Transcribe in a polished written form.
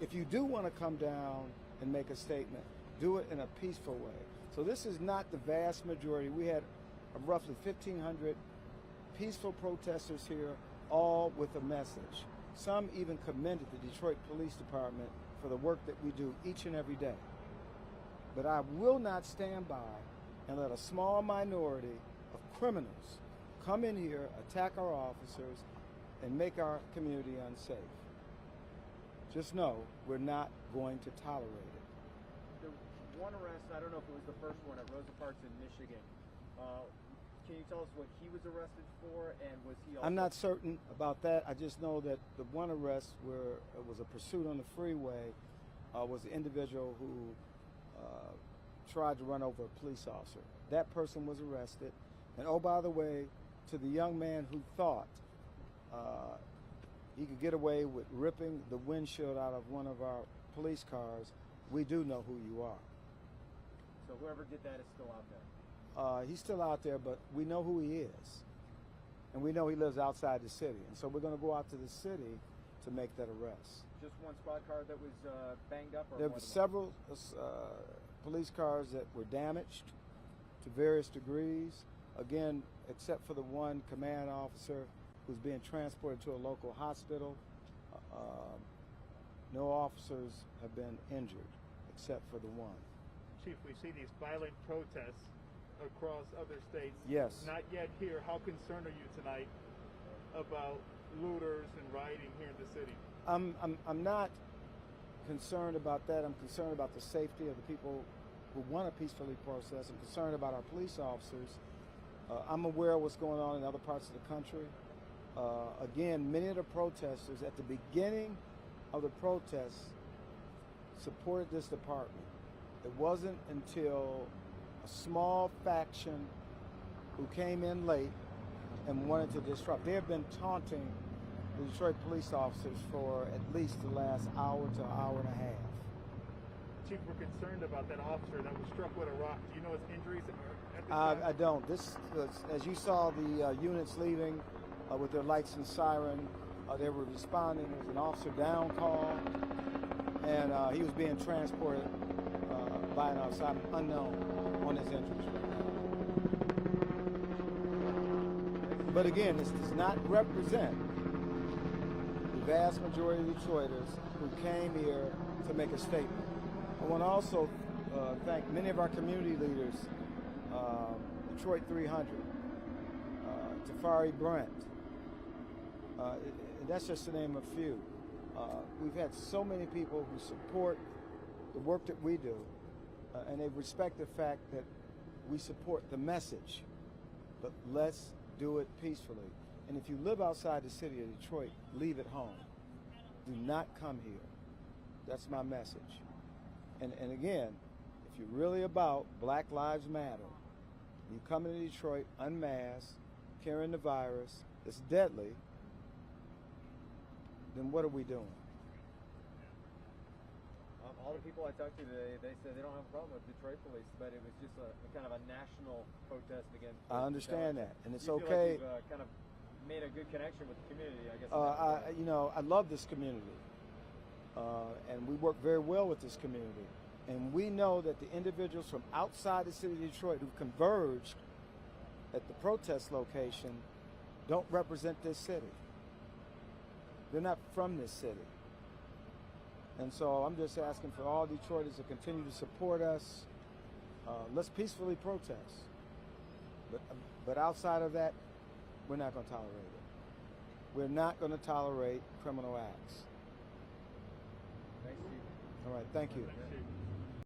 if you do want to come down and make a statement, do it in a peaceful way. So this is not the vast majority. We had roughly 1,500 peaceful protesters here, all with a message. Some even commended the Detroit Police Department for the work that we do each and every day. But I will not stand by and let a small minority of criminals come in here, attack our officers, and make our community unsafe. Just know we're not going to tolerate it. The one arrest, I don't know if it was the first one at Rosa Parks in Michigan. Can you tell us what he was arrested for, and was he also... I'm not certain about that. I just know that the one arrest where it was a pursuit on the freeway was the individual who tried to run over a police officer. That person was arrested. And oh, by the way, to the young man who thought he could get away with ripping the windshield out of one of our police cars, we do know who you are. So whoever did that is still out there? He's still out there, but we know who he is. And we know he lives outside the city. And so we're going to go out to the city to make that arrest. Just one squad car that was banged up? Or there were several police cars that were damaged to various degrees. Again, except for the one command officer who's being transported to a local hospital. No officers have been injured except for the one. Chief, we see these violent protests across other states. Yes. Not yet here. How concerned are you tonight about looters and rioting here in the city? I'm not concerned about that. I'm concerned about the safety of the people who want to peacefully protest. I'm concerned about our police officers. I'm aware of what's going on in other parts of the country. Again, many of the protesters at the beginning of the protests supported this department. It wasn't until a small faction who came in late and wanted to disrupt. They have been taunting the Detroit police officers for at least the last hour to hour and a half. Chief, we're concerned about that officer that was struck with a rock. Do you know his injuries at the time? I don't. This, as you saw the units leaving with their lights and siren, they were responding. There was an officer down call, and he was being transported by an officer. I'm unknown on his injuries right now. But again, this does not represent the vast majority of Detroiters who came here to make a statement. I want to also thank many of our community leaders, Detroit 300, Tafari Brent, and that's just to name a few. We've had so many people who support the work that we do, and they respect the fact that we support the message, but let's do it peacefully. And if you live outside the city of Detroit, leave it home. Do not come here. That's my message. And again, if you're really about Black Lives Matter, you come into Detroit unmasked, carrying the virus that's deadly, then what are we doing? All the people I talked to today, they said they don't have a problem with Detroit police, but it was just a kind of a national protest against. I understand that, and it's you feel okay. Like you've kind of made a good connection with the community, I guess. I love this community, and we work very well with this community. And we know that the individuals from outside the city of Detroit who've converged at the protest location don't represent this city. They're not from this city. And so I'm just asking for all Detroiters to continue to support us. Let's peacefully protest. But outside of that, we're not going to tolerate it. We're not going to tolerate criminal acts. Thanks, Steve. All right, thank you. Thanks, Chief.